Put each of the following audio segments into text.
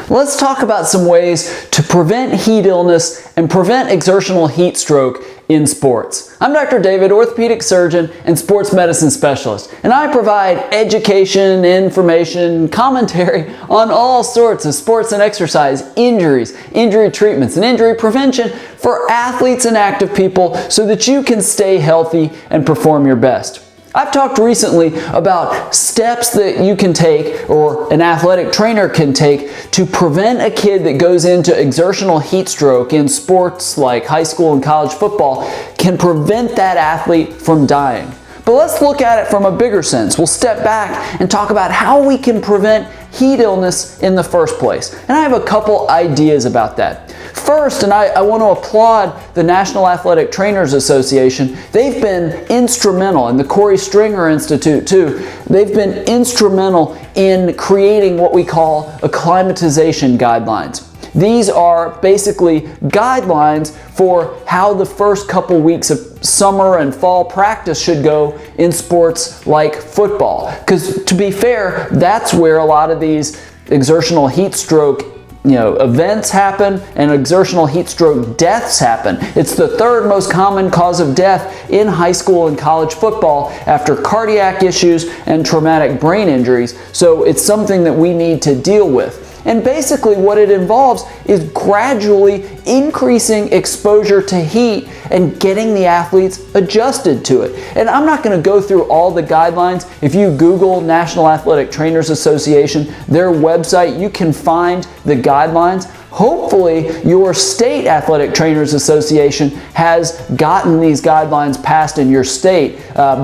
Let's talk about some ways to prevent heat illness and prevent exertional heat stroke in sports. I'm Dr. David, orthopedic surgeon and sports medicine specialist, and I provide education, information, commentary on all sorts of sports and exercise injuries, injury treatments, and injury prevention for athletes and active people so that you can stay healthy and perform your best. I've talked recently about steps that you can take or an athletic trainer can take to prevent a kid that goes into exertional heat stroke in sports like high school and college football, can prevent that athlete from dying. But let's look at it from a bigger sense. We'll step back and talk about how we can prevent heat illness in the first place. And I have a couple ideas about that. First, and I want to applaud the National Athletic Trainers Association. They've been instrumental, and the Corey Stringer Institute too, they've been instrumental in creating what we call acclimatization guidelines. These are basically guidelines for how the first couple weeks of summer and fall practice should go in sports like football. Because to be fair, that's where a lot of these exertional heat stroke events happen and exertional heat stroke deaths happen. It's the third most common cause of death in high school and college football after cardiac issues and traumatic brain injuries. So it's something that we need to deal with. And basically what it involves is gradually increasing exposure to heat and getting the athletes adjusted to it. And I'm not going to go through all the guidelines. If you Google National Athletic Trainers Association, their website, you can find the guidelines. Hopefully your state athletic trainers association has gotten these guidelines passed in your state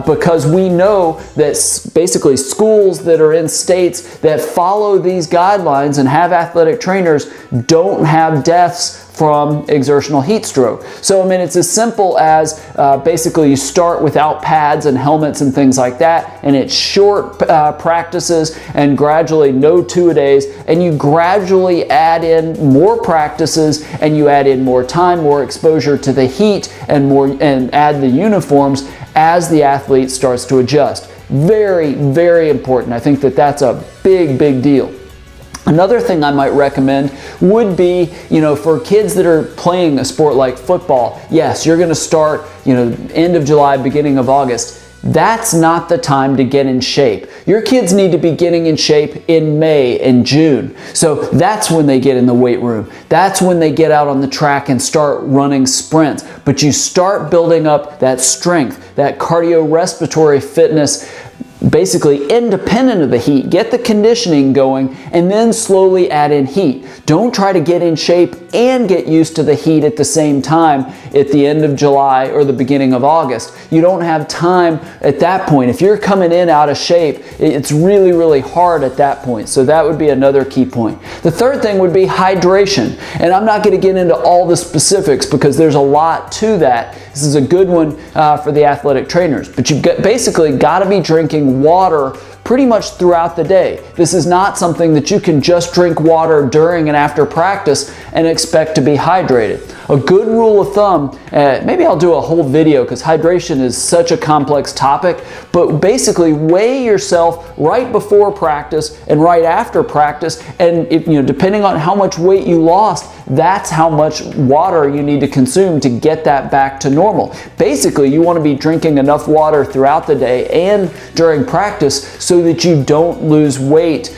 because we know that basically schools that are in states that follow these guidelines and have athletic trainers don't have deaths from exertional heat stroke. So I mean, it's as simple as basically you start without pads and helmets and things like that, and it's short practices and gradually no two-a-days, and you gradually add in more practices and you add in more time, more exposure to the heat, and add the uniforms as the athlete starts to adjust. Very, very important. I think that that's a big, big deal. Another thing I might recommend would be, for kids that are playing a sport like football, yes, you're going to start, end of July, beginning of August. That's not the time to get in shape. Your kids need to be getting in shape in May and June. So that's when they get in the weight room. That's when they get out on the track and start running sprints. But you start building up that strength, that cardiorespiratory fitness, basically independent of the heat. Get the conditioning going and then slowly add in heat. Don't try to get in shape and get used to the heat at the same time at the end of July or the beginning of August. You don't have time at that point. If you're coming in out of shape, it's really, really hard at that point. So that would be another key point. The third thing would be hydration. And I'm not going to get into all the specifics because there's a lot to that. This is a good one for the athletic trainers. But you've basically got to be drinking water pretty much throughout the day. This is not something that you can just drink water during and after practice and expect to be hydrated. A good rule of thumb, maybe I'll do a whole video because hydration is such a complex topic, but basically weigh yourself right before practice and right after practice, and depending on how much weight you lost, that's how much water you need to consume to get that back to normal. Basically, you want to be drinking enough water throughout the day and during practice so that you don't lose weight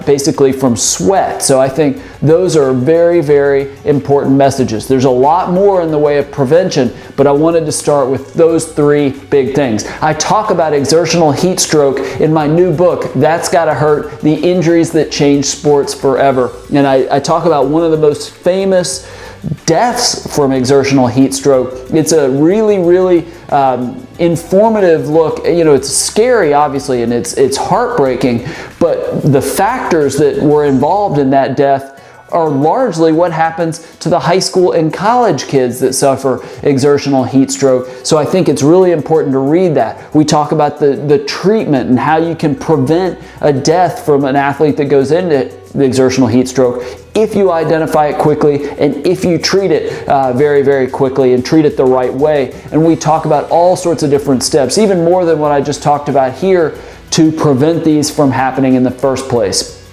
basically from sweat. So I think those are very, very important messages. There's a lot more in the way of prevention, but I wanted to start with those three big things. I talk about exertional heat stroke in my new book, That's Gotta Hurt, The Injuries That Change Sports Forever. And I talk about one of the most famous deaths from exertional heat stroke. It's a really, really informative look. It's scary, obviously, and it's heartbreaking, but the factors that were involved in that death are largely what happens to the high school and college kids that suffer exertional heat stroke. So I think it's really important to read that. We talk about the treatment and how you can prevent a death from an athlete that goes into the exertional heat stroke if you identify it quickly and if you treat it very, very quickly and treat it the right way. And we talk about all sorts of different steps, even more than what I just talked about here, to prevent these from happening in the first place.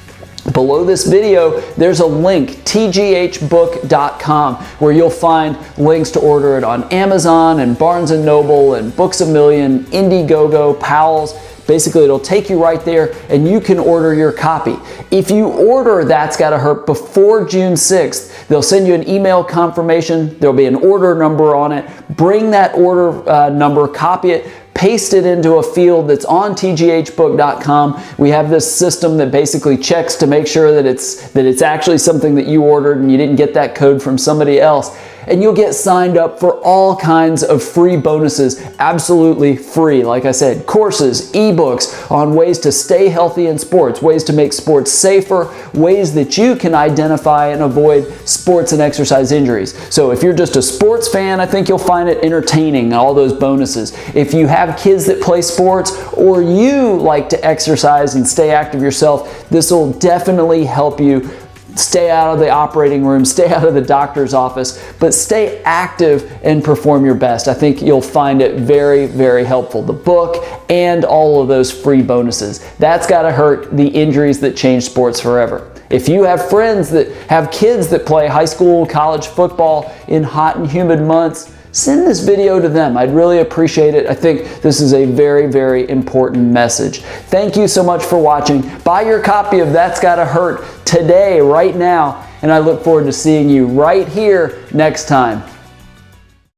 Below this video, there's a link, tghbook.com, where you'll find links to order it on Amazon and Barnes & Noble and Books A Million, Indiegogo, Powell's. Basically, it'll take you right there and you can order your copy. If you order That's Gotta Hurt before June 6th, they'll send you an email confirmation. There'll be an order number on it. Bring that order number, copy it, paste it into a field that's on tghbook.com. We have this system that basically checks to make sure that it's actually something that you ordered and you didn't get that code from somebody else. And you'll get signed up for all kinds of free bonuses, absolutely free. Like I said, courses, ebooks on ways to stay healthy in sports, ways to make sports safer, ways that you can identify and avoid sports and exercise injuries. So if you're just a sports fan, I think you'll find it entertaining, all those bonuses. If you have kids that play sports or you like to exercise and stay active yourself, this will definitely help you stay out of the operating room, stay out of the doctor's office, but stay active and perform your best. I think you'll find it very, very helpful. The book and all of those free bonuses. That's Gotta Hurt, the injuries that change sports forever. If you have friends that have kids that play high school, college football in hot and humid months, send this video to them. I'd really appreciate it. I think this is a very, very important message. Thank you so much for watching. Buy your copy of That's Gotta Hurt today, right now, and I look forward to seeing you right here next time.